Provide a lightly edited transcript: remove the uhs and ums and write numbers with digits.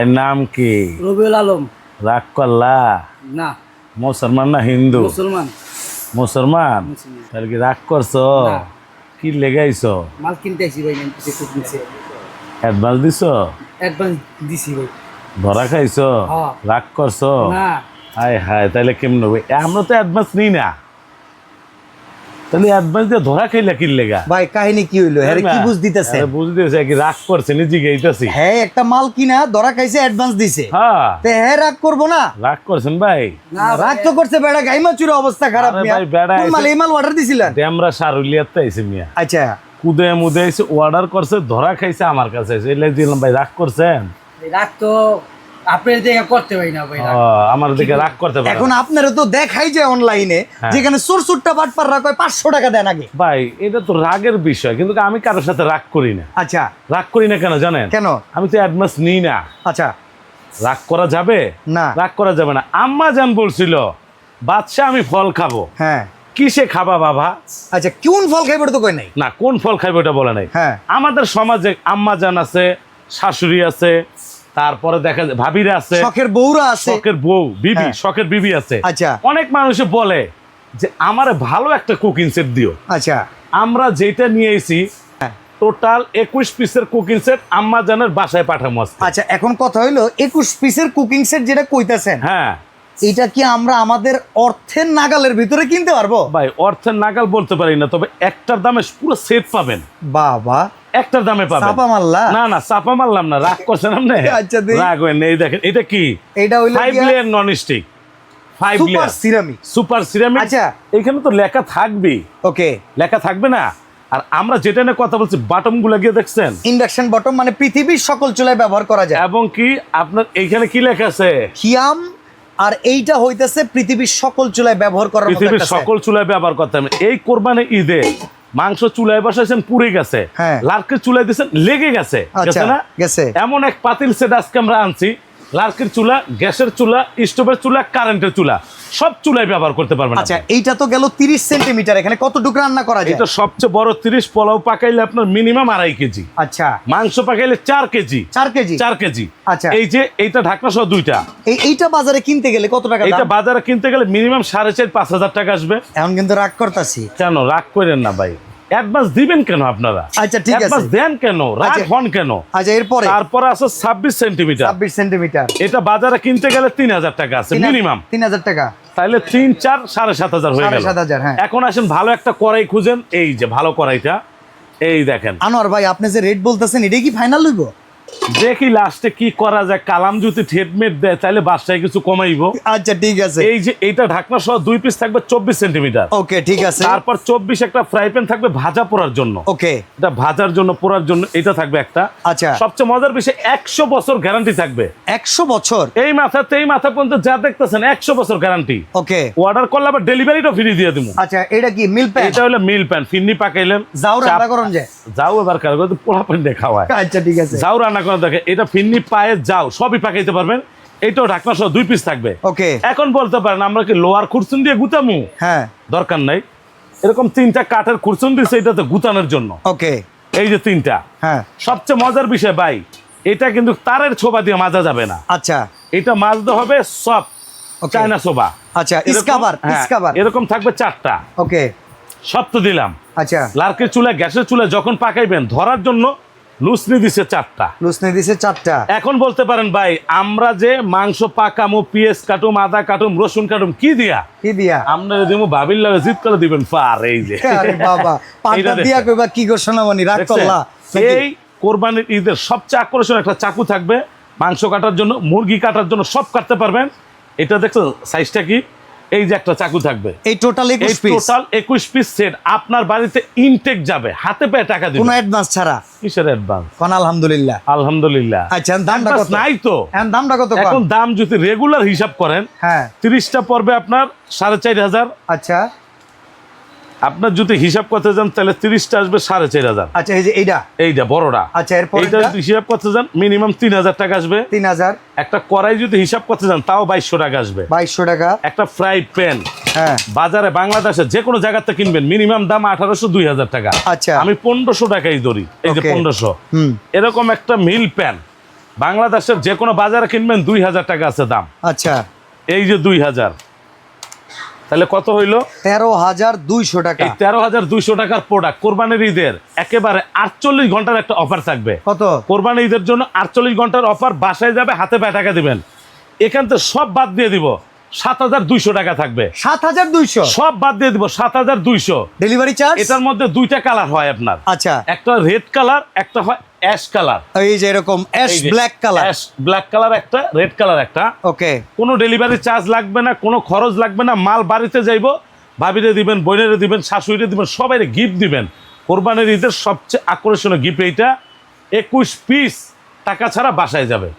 এর নাম কি? রবিউল আলম। রাগ করলা? না, মুসলমান না হিন্দু? মুসলমান। মুসলমান। তাহলে কি রাগ করছো? না। কি লেগাইছো? মাল কিনতে আইছি ভাই, কিনছে। অ্যাডভান্স দিছো? অ্যাডভান্স দিছি ভাই। ধরা খাইছো? হ্যাঁ। রাগ করছো? না। হায় হায়, তাহলে কেমন হবে? আমরা তো অ্যাডভান্স নিই না, তাহলে অ্যাডভান্স দিয়ে ধরা খাইলা কি লেগা? ভাই কাহিনী কি হইলো? হ্যাঁ কি বুঝ দিতেছে? বুঝ দিতেছে কি রাগ করছে নিজে গাইতাছি? হ্যাঁ একটা মাল কিনা ধরা খাইছে, অ্যাডভান্স দিছে। হ্যাঁ তে হ্যাঁ রাগ করবো না? রাগ করছেন ভাই? না রাগ তো করছে বেড়া, গাইমা চুরে অবস্থা খারাপ। আরে মিয়া ভাই, বেড়া কোন মাল? এসে- এই মাল অর্ডার দিছিলেন? আমরা সারুলিয়াতে আইছি মিয়া, আচ্ছা কুদে মুদে এসে অর্ডার করছে, ধরা খাইছে আমার কাছে এসে। এলে দিলাম ভাই, রাগ করছেন? রাগ তো আপনার দেখে করতে পারি না ভাই। আমার দিকে রাগ করতে পারে এখন আপনারা তো দেখাই যায় অনলাইনে, হ্যাঁ। যেখানে সুরসুট্টা বাটপার রাখ 500 টাকা দেন আগে। ভাই, এটা তো রাগের বিষয়, কিন্তু আমি কারোর সাথে রাগ করি না। আচ্ছা রাগ করি না কেন জানেন? কেন? আমি তো অ্যাডভান্স নিই না। আচ্ছা রাগ করা যাবে না। রাগ করা যাবে না। আম্মা জান বলছিল বাদশা আমি ফল খাবো। হ্যাঁ কিসে খাবা বাবা? আচ্ছা কোন ফল খাইবে তো কই নাই। না, কোন ফল খাইবে ওটা বলে নাই। হ্যাঁ। আমাদের সমাজে আম্মা জান আছে, শাশুড়ি আছে, তারপরে দেখা যায় ভাবিরা আছে, শখের বউরা আছে। শখের বউ বিবি, হ্যাঁ। শখের বিবি আছে। আচ্ছা অনেক মানুষে বলে যে আমারে ভালো একটা কুকিং সেট দিও। আচ্ছা আমরা যেটা নিয়ে এসেছি হ্যাঁ। টোটাল 21 পিসের কুকিং সেট আম্মা জানের বাসায় পাঠাবো আজকে। আচ্ছা এখন কথা হইলো 21 পিসের কুকিং সেট যেটা কইতাছেন, হ্যাঁ এটা কি আমরা আমাদের অর্থের নাগালের ভিতরে কিনতে পারবো? ভাই, অর্থের নাগাল বলতে পারি না, তবে একটার দামে পুরো সেট পাবেন। বাবা একটার দামে পাবেন। চাপা মারলা? না না, চাপা মারলাম না, রাগ করছেন আপনি? আচ্ছা, দেখি। রাগ হইন না। এই দেখেন, এটা কি? এটা হইলো 5 layer non stick, 5 super layer ceramic. Super ceramic. আচ্ছা। এখানে তো লেখা থাকবে, ওকে। লেখা থাকবে না? আর আমরা যেটা নিয়ে কথা বলছি, বাটন গুলো গিয়ে দেখছেন? ইন্ডাকশন বটম, মানে পৃথিবীর সকল চুলায় ব্যবহার করা যায়। এবং কি আপনার এইখানে কি লেখা আছে? খিয়াম। আর এইটা হইতেছে পৃথিবীর সকল চুলায় ব্যবহার করার মতো পৃথিবীর একটা set। সকল চুলায় ব্যবহার করতে হবে। এই কোরবানি ঈদে মাংস চুলায় বসাইছেন, পুড়ে গেছে। হ্যাঁ। লার্কের চুলায় দিয়েছেন, লেগে গেছে। আচ্ছা, গেছে না? গেছে। এমন এক পাতিল সেট আজকে আমরা আনছি, লার্কের চুলা, গ্যাসের চুলা, স্টোভের চুলা, কারেন্টের চুলা, সব চুলায় ব্যবহার করতে পারবেন। আচ্ছা এইটা তো গেল 30 সেন্টিমিটার, এখানে কতটুকু রান্না করা যায়? এটা সবচেয়ে বড় 30। পোলাও পাকাইলে আপনার মিনিমাম 2.5 কেজি, আচ্ছা মাংস পাকাইলে 4 কেজি। 4 কেজি। 4 কেজি। আচ্ছা। এই যে এইটা ঢাকনা সহ দুইটা, এইটা বাজারে কিনতে গেলে কত টাকা এইটা দাম? বাজারে কিনতে গেলে মিনিমাম 4,500-5,000 টাকা আসবে। এখন কিন্তু রাগ করতাছি। কেন রাগ করেন না ভাই? অ্যাডভান্স দিবেন কেন আপনারা? আচ্ছা, ঠিক আছে। অ্যাডভান্স দেন কেন? রাগ আচ্ছা। হন কেন? আচ্ছা এরপরে তারপরে আছে 26 সেন্টিমিটার। 26 সেন্টিমিটার। এটা বাজারে কিনতে গেলে 3,000 টাকা আছে মিনিমাম। 3000 টাকা। তাহলে 3, 4, 7,500 হয়ে গেল। 7,500, হ্যাঁ। এখন আসেন ভালো একটা কড়াই খুঁজেন। এই যে ভালো কড়াইটা, এই দেখেন। আনোয়ার ভাই আপনি যে রেট বলতেছেন এটা কি ফাইনাল হইব? দেখি লাস্টে কি করা যায়। কালাম যদি ঠেটমেট দেয় তাহলে বাসায় কিছু কমাইবো। আচ্ছা ঠিক আছে। এই যে এইটা ঢাকনা সহ 2 পিস থাকবে 24 সেন্টিমিটার। ওকে ঠিক আছে। তারপর 24 একটা ফ্রাই প্যান থাকবে ভাজা পোড়ার জন্য। ওকে। এটা ভাজার জন্য, পোড়ার জন্য এটা থাকবে একটা। আচ্ছা। সবচেয়ে মজার বিষয় 100 বছর গ্যারান্টি থাকবে। 100 বছর? এই মাথাতে এই মাথা পর্যন্ত যা দেখতেছেন 100 বছর গ্যারান্টি। ওকে। অর্ডার করলে আবার ডেলিভারিটাও ফ্রি দিয়ে দিব। আচ্ছা এটা কি মিল প্যান? এটা হলো মিল প্যান। ফিন্নি পাকাইলেন, যাও রান্না করুন যায়। যাও এবার কারো পোড়া প্যান দিয়ে খাওয়ায়। আচ্ছা ঠিক আছে। যাও রান্না করে দেখে, এটা ফিন্নি পায়ে যাও সবই পাকাইতে পারবেন। এটাও ঢাকনা সহ 2 পিস থাকবে। ওকে। এখন বলতে পারেন আমরা কি লোয়ার খুরসুন দিয়ে গুতামু? হ্যাঁ। দরকার নাই। এরকম 3টা কাঠের খুরসুন দিচ্ছে এটাতে গুতানোর জন্য। ওকে। এই যে 3টা। হ্যাঁ। সবচেয়ে মজার বিষয় ভাই, এটা কিন্তু তারের ছোবা দিয়ে মাজা যাবে না। আচ্ছা। এটা মাজতে হবে সফট Okay. চায়না সোবা। আচ্ছা এরকম- ইসকাবার, হ্যাঁ, ইসকাবার। এরকম থাকবে 4টা। ওকে। সব তো দিলাম। আচ্ছা লার্কের চুলা, গ্যাসের চুলা যখন পাকাইবেন ধরার জন্য লুসনি দিছে 4টা। লুসনি দিছে 4টা। এখন বলতে পারেন ভাই, আমরা যে মাংস পাকামো, পেঁয়াজ কাটুম, আদা কাটুম, রসুন কাটুম, কি দিয়া? কি দিয়া? আমরা দিমু ভাবির লাগে জিত করে দিবেন পার। এই যে আরে বাবা পাটা এইটা দিয়া দেখছেন? কইবা কি গো সোনামণি রাগ দেখছেন? করলা? এই কোরবানির ঈদের সবচেয়ে আকর্ষণীয় একটা চাকু থাকবে মাংস কাটার জন্য, মুরগি কাটার জন্য, সব কাটতে পারবেন। এটা দেখছো সাইজটা কি? এই যে একটা চাকু থাকবে। এই টোটাল এই 21 পিস, টোটাল 21 পিস সেট আপনার বাড়িতে ইনটেক যাবে, হাতে পেয়ে টাকা কোনো দিবেন। অ্যাডভান্স ছাড়া? কিসের অ্যাডভান্স? কোন আলহামদুলিল্লাহ। আলহামদুলিল্লাহ। আচ্ছা দামটা Advance কত? নাই তো। এখন দামটা কত? এখন দাম যদি রেগুলার হিসাব করেন, হ্যাঁ। 30টা পড়বে আপনার 4,500। আচ্ছা আপনার যদি হিসাব করতে যান তাহলে 30টা আসবে 4,500। আচ্ছা এই যে এইটা। এইটা বড়টা। আচ্ছা এরপর এইটা যদি হিসাব করতে যান মিনিমাম 3,000 টাকা আসবে। 3000। একটা কড়াই যদি হিসাব করতে যান তাও 2,200 টাকা আসবে। 2200 টাকা। একটা ফ্রাই প্যান হ্যাঁ। বাজারে বাংলাদেশে যে কোনো জায়গাতে কিনবেন মিনিমাম দাম 1,800-2,000 টাকা। আচ্ছা। আমি 1,500 টাকাই ধরি। এই যে Okay. 1,500। হুম। এরকম একটা মিল প্যান বাংলাদেশের যে কোনো বাজারে কিনবেন 2000 টাকা আছে দাম। আচ্ছা, এই যে 2000, তাহলে কত হইলো? 13,200 টাকা। এই 13,200 টাকার প্রোডাক্ট কোরবানির ঈদের একেবারে 48 ঘন্টার একটা অফার থাকবে। কত? কোরবানির ঈদের জন্য 48 ঘন্টার অফার, বাসায় যাবে হাতে পায়ে টাকা দিবেন। এখান থেকে সব বাদ দিয়ে দিব, 7,200 টাকা থাকবে। 7,200 সব বাদ দিয়ে দিব, 7,200। Delivery charge? এটার মধ্যে দুইটা কালার হয় আপনার, আচ্ছা, একটা রেড কালার, একটা হয় অ্যাশ কালার। এই যে এরকম ash black colour. Ash black colour একটা, রেড কালার একটা। ওকে, কোনো ডেলিভারি চার্জ লাগবে না, কোনো খরচ লাগবে না। মাল বাড়িতে যাইবো, ভাবিরে দিবেন, বোনেরে দিবেন, শাশুড়িরে দিবেন, সবাই গিফট দিবেন। কোরবানির ঈদের সবচেয়ে আকর্ষণীয় গিফট এইটা। 21 পিস টাকা ছাড়া বাসায় যাবে।